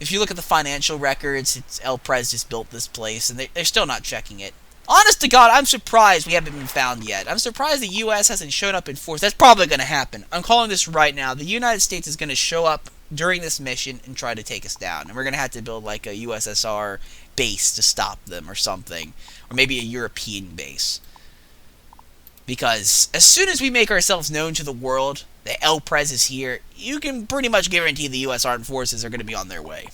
If you look at the financial records, El Prez just built this place, and they're still not checking it. Honest to God, I'm surprised we haven't been found yet. I'm surprised the U.S. hasn't shown up in force. That's probably going to happen. I'm calling this right now. The United States is going to show up during this mission and try to take us down. And we're going to have to build like a USSR base to stop them or something. Or maybe a European base. Because as soon as we make ourselves known to the world that El Prez is here, you can pretty much guarantee the U.S. Armed Forces are going to be on their way.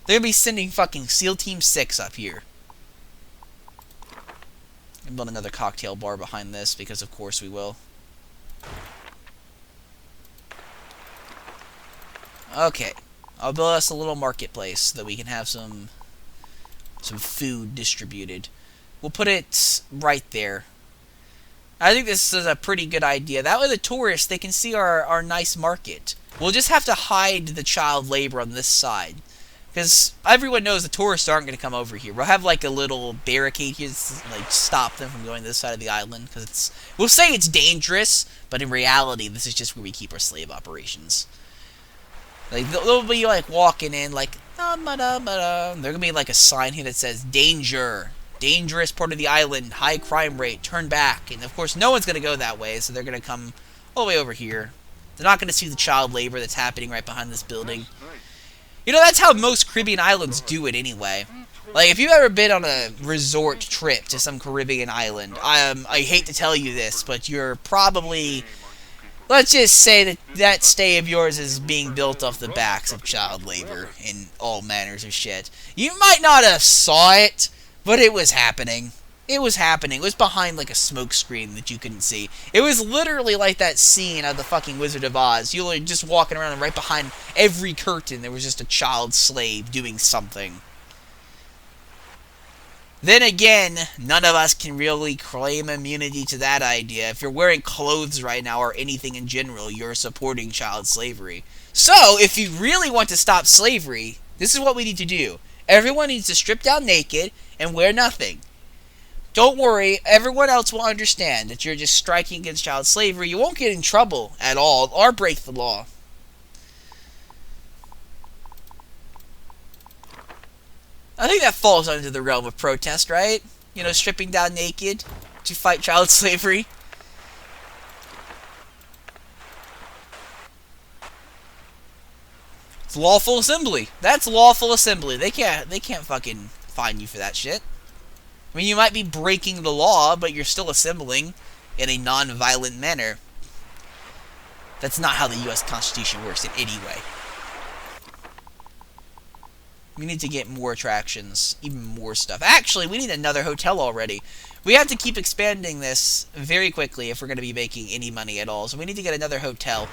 They're going to be sending fucking SEAL Team 6 up here. And build another cocktail bar behind this, because of course we will. Okay. I'll build us a little marketplace so that we can have some food distributed. We'll put it right there. I think this is a pretty good idea. That way the tourists, they can see our nice market. We'll just have to hide the child labor on this side. Because everyone knows the tourists aren't going to come over here. We'll have like a little barricade here to like stop them from going to this side of the island. Because we'll say it's dangerous, but in reality, this is just where we keep our slave operations. Like, they'll be like walking in like, they're going to be like a sign here that says, danger. Dangerous part of the island, high crime rate, turn back. And of course, no one's going to go that way, so they're going to come all the way over here. They're not going to see the child labor that's happening right behind this building. You know, that's how most Caribbean islands do it anyway. Like, if you've ever been on a resort trip to some Caribbean island, I hate to tell you this, but you're probably... Let's just say that stay of yours is being built off the backs of child labor and all manners of shit. You might not have saw it, but it was happening. It was happening. It was behind like a smoke screen that you couldn't see. It was literally like that scene of the fucking Wizard of Oz. You were just walking around and right behind every curtain there was just a child slave doing something. Then again, none of us can really claim immunity to that idea. If you're wearing clothes right now or anything in general, you're supporting child slavery. So, if you really want to stop slavery, this is what we need to do. Everyone needs to strip down naked and wear nothing. Don't worry, everyone else will understand that you're just striking against child slavery. You won't get in trouble at all or break the law. I think that falls under the realm of protest, right? You know, stripping down naked to fight child slavery. It's lawful assembly. That's lawful assembly. They can't fucking fine you for that shit. I mean, you might be breaking the law, but you're still assembling in a non-violent manner. That's not how the U.S. Constitution works in any way. We need to get more attractions, even more stuff. Actually, we need another hotel already. We have to keep expanding this very quickly if we're going to be making any money at all. So we need to get another hotel.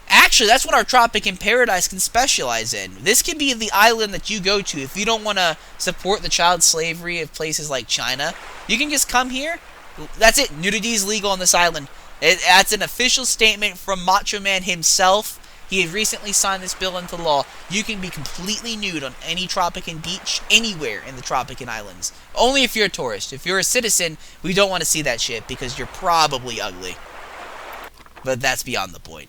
Actually, that's what our Tropic in Paradise can specialize in. This can be the island that you go to if you don't want to support the child slavery of places like China. You can just come here. That's it. Nudity is legal on this island. That's an official statement from Macho Man himself. He had recently signed this bill into law. You can be completely nude on any Tropican beach, anywhere in the Tropican Islands. Only if you're a tourist. If you're a citizen, we don't want to see that shit because you're probably ugly. But that's beyond the point.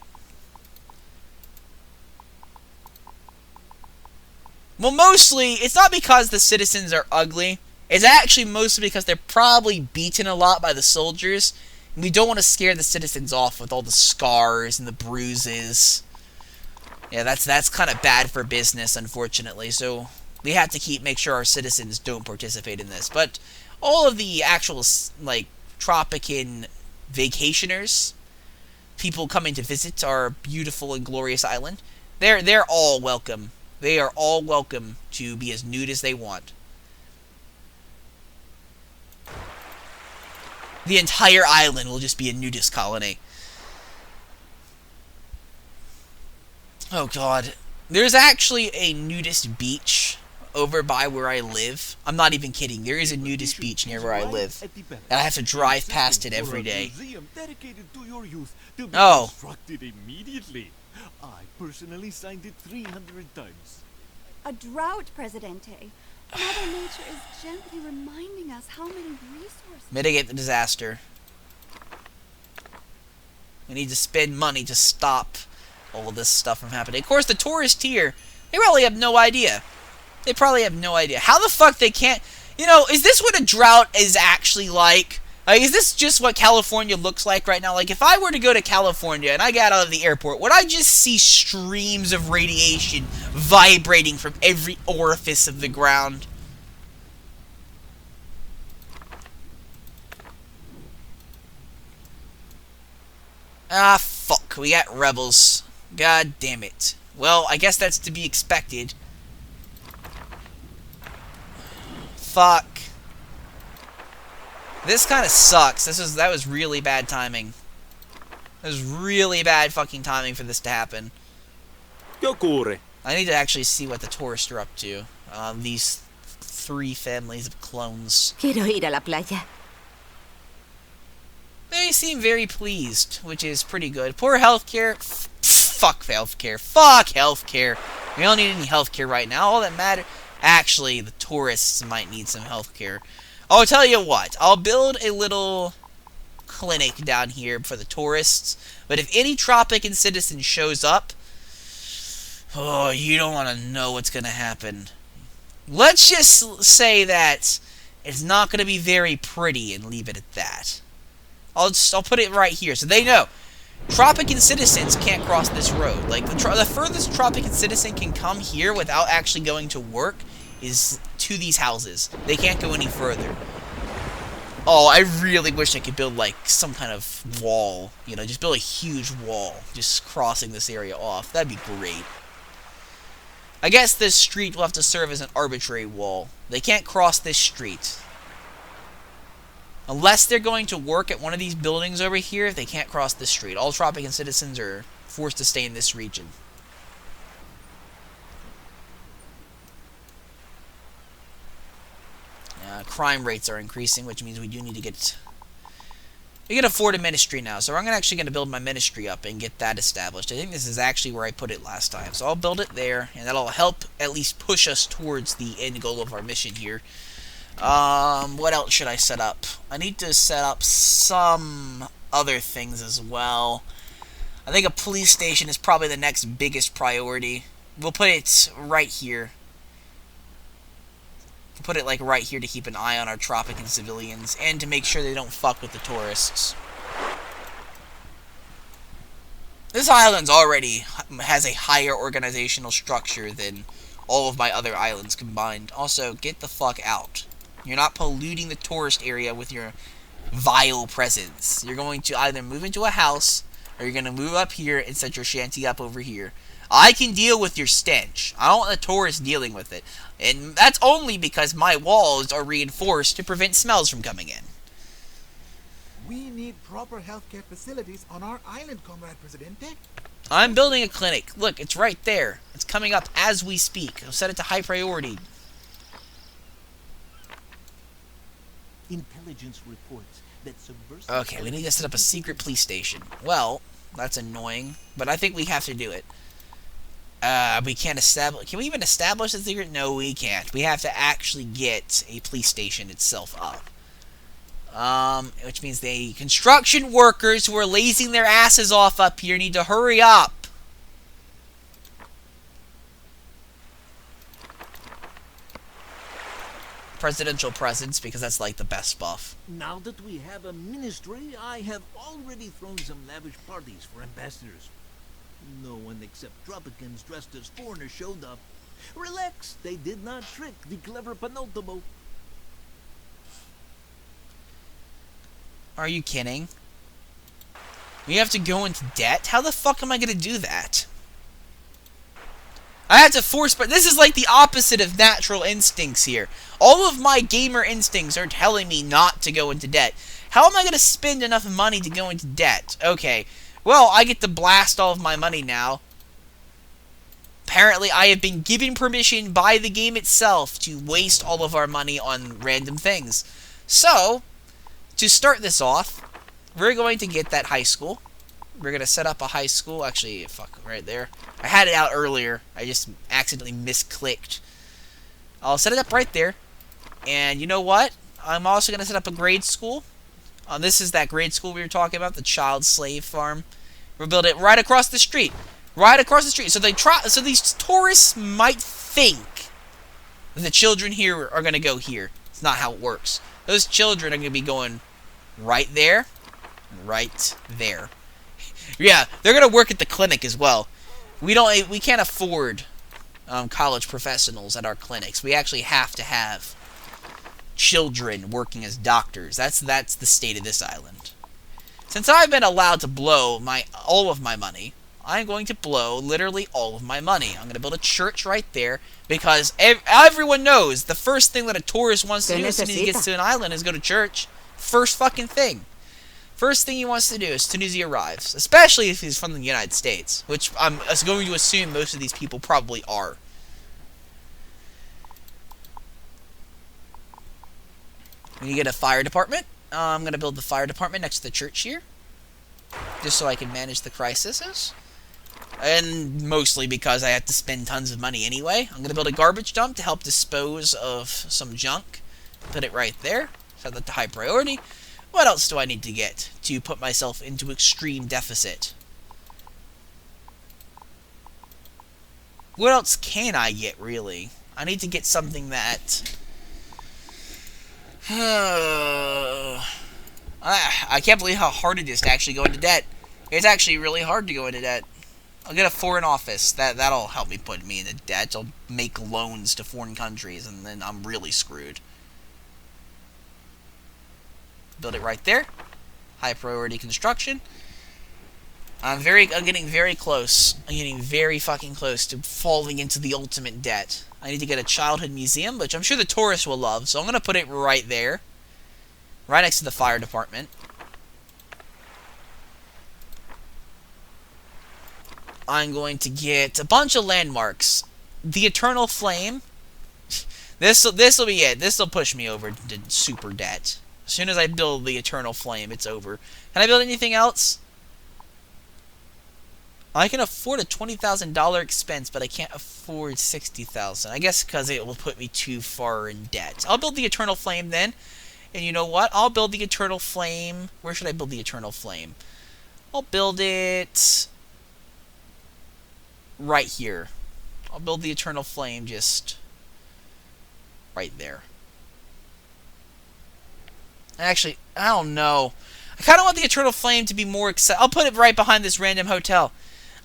Well, mostly, it's not because the citizens are ugly. It's actually mostly because they're probably beaten a lot by the soldiers. And we don't want to scare the citizens off with all the scars and the bruises. Yeah, that's kind of bad for business, unfortunately. So we have to make sure our citizens don't participate in this. But all of the actual, like, Tropican vacationers, people coming to visit our beautiful and glorious island, they're all welcome. They are all welcome to be as nude as they want. The entire island will just be a nudist colony. Oh god. There's actually a nudist beach over by where I live. I'm not even kidding. There is a nudist beach near where I live. And I have to drive past it every day. Oh. Immediately. I personally signed it 300 times. A drought, Presidente. Mother Nature is gently reminding us how many resources... Mitigate the disaster. We need to spend money to stop all this stuff from happening. Of course, the tourists here, they probably have no idea. They probably have no idea. How the fuck they can't... You know, is this what a drought is actually like? Like, is this just what California looks like right now? Like, if I were to go to California and I got out of the airport, would I just see streams of radiation vibrating from every orifice of the ground? Ah, fuck. We got rebels. God damn it. Well, I guess that's to be expected. Fuck. This kind of sucks. That was really bad timing. That was really bad fucking timing for this to happen. I need to actually see what the tourists are up to. These 3 families of clones. Quiero ir a la playa. They seem very pleased, which is pretty good. Poor healthcare. Fuck healthcare. Fuck healthcare. We don't need any healthcare right now. All that matters... Actually, the tourists might need some healthcare. I'll tell you what. I'll build a little clinic down here for the tourists. But if any Tropican citizen shows up... Oh, you don't want to know what's going to happen. Let's just say that it's not going to be very pretty and leave it at that. I'll put it right here so they know. Tropican citizens can't cross this road. Like, the furthest Tropican citizen can come here without actually going to work is to these houses. They can't go any further. Oh, I really wish I could build, like, some kind of wall. You know, just build a huge wall just crossing this area off. That'd be great. I guess this street will have to serve as an arbitrary wall. They can't cross this street. Unless they're going to work at one of these buildings over here, they can't cross this street. All Tropican citizens are forced to stay in this region. Crime rates are increasing, which means we do need to get... We can afford a ministry now, so I'm actually going to build my ministry up and get that established. I think this is actually where I put it last time. So I'll build it there, and that'll help at least push us towards the end goal of our mission here. What else should I set up? I need to set up some other things as well. I think a police station is probably the next biggest priority. We'll put it right here. We'll put it like right here to keep an eye on our Tropican civilians and to make sure they don't fuck with the tourists. This island's already has a higher organizational structure than all of my other islands combined. Also, get the fuck out. You're not polluting the tourist area with your vile presence. You're going to either move into a house, or you're going to move up here and set your shanty up over here. I can deal with your stench. I don't want the tourists dealing with it. And that's only because my walls are reinforced to prevent smells from coming in. We need proper healthcare facilities on our island, Comrade Presidente. I'm building a clinic. Look, it's right there. It's coming up as we speak. I'll set it to high priority. Intelligence reports that subversive... Okay, we need to set up a secret police station. Well, that's annoying, but I think we have to do it. We can't establish... Can we even establish a secret? No, we can't. We have to actually get a police station itself up. Which means the construction workers who are lazing their asses off up here need to hurry up. Presidential presence, because that's like the best buff. Now that we have a ministry, I have already thrown some lavish parties for ambassadors. No one except Tropicans dressed as foreigners showed up. Relax, they did not trick the clever penultimo. Are you kidding? We have to go into debt? How the fuck am I gonna do that? I had to force, but this is like the opposite of natural instincts here. All of my gamer instincts are telling me not to go into debt. How am I going to spend enough money to go into debt? Okay, well, I get to blast all of my money now. Apparently, I have been given permission by the game itself to waste all of our money on random things. So, to start this off, we're going to get that high school. We're going to set up a high school. Actually, fuck, right there. I had it out earlier. I just accidentally misclicked. I'll set it up right there. And you know what? I'm also going to set up a grade school. This is that grade school we were talking about, the child slave farm. We'll build it right across the street. Right across the street. So these tourists might think that the children here are going to go here. It's not how it works. Those children are going to be going right there and right there. Yeah, they're going to work at the clinic as well. We can't afford college professionals at our clinics. We actually have to have children working as doctors. That's the state of this island. Since I've been allowed to blow all of my money, I'm going to blow literally all of my money. I'm going to build a church right there because everyone knows the first thing that a tourist wants to do as soon as he gets to an island is go to church. First fucking thing. First thing he wants to do as soon as he arrives, especially if he's from the United States, which I'm going to assume most of these people probably are. We get a fire department. I'm going to build the fire department next to the church here, just so I can manage the crises. And mostly because I have to spend tons of money anyway. I'm going to build a garbage dump to help dispose of some junk. Put it right there. Set that to high priority. What else do I need to get to put myself into extreme deficit? What else can I get, really? I need to get something that... I can't believe how hard it is to actually go into debt. It's actually really hard to go into debt. I'll get a foreign office. That'll help me put me into debt. I'll make loans to foreign countries, and then I'm really screwed. Build it right there. High priority construction. I'm getting very close. I'm getting very fucking close to falling into the ultimate debt. I need to get a childhood museum, which I'm sure the tourists will love, so I'm going to put it right there. Right next to the fire department. I'm going to get a bunch of landmarks. The Eternal Flame. This'll be it. This'll push me over to super debt. As soon as I build the Eternal Flame, it's over. Can I build anything else? I can afford a $20,000 expense, but I can't afford $60,000. I guess because it will put me too far in debt. I'll build the Eternal Flame then. And you know what? I'll build the Eternal Flame. Where should I build the Eternal Flame? I'll build it right here. I'll build the Eternal Flame just right there. Actually, I don't know. I kind of want the Eternal Flame to be more accessible. I'll put it right behind this random hotel.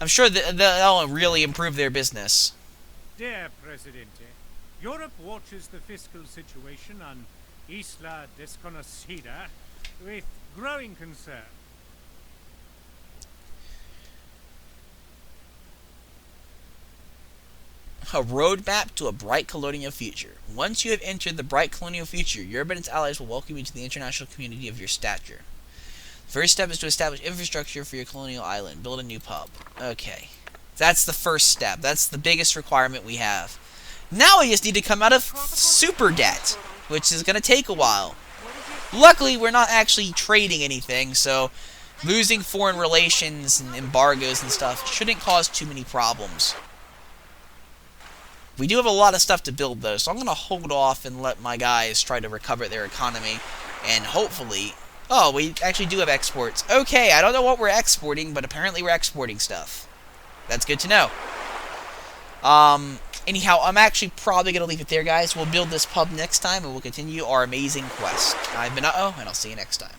I'm sure that'll really improve their business. Dear Presidente, Europe watches the fiscal situation on Isla Desconocida with growing concern. A roadmap to a bright colonial future. Once you have entered the bright colonial future, Europe and its allies will welcome you to the international community of your stature. The first step is to establish infrastructure for your colonial island. Build a new pub. Okay. That's the first step. That's the biggest requirement we have. Now we just need to come out of super debt, which is going to take a while. Luckily, we're not actually trading anything, so losing foreign relations and embargoes and stuff shouldn't cause too many problems. We do have a lot of stuff to build, though, so I'm going to hold off and let my guys try to recover their economy, and hopefully... Oh, we actually do have exports. Okay, I don't know what we're exporting, but apparently we're exporting stuff. That's good to know. Anyhow, I'm actually probably going to leave it there, guys. We'll build this pub next time, and we'll continue our amazing quest. I've been TheUhhoh, and I'll see you next time.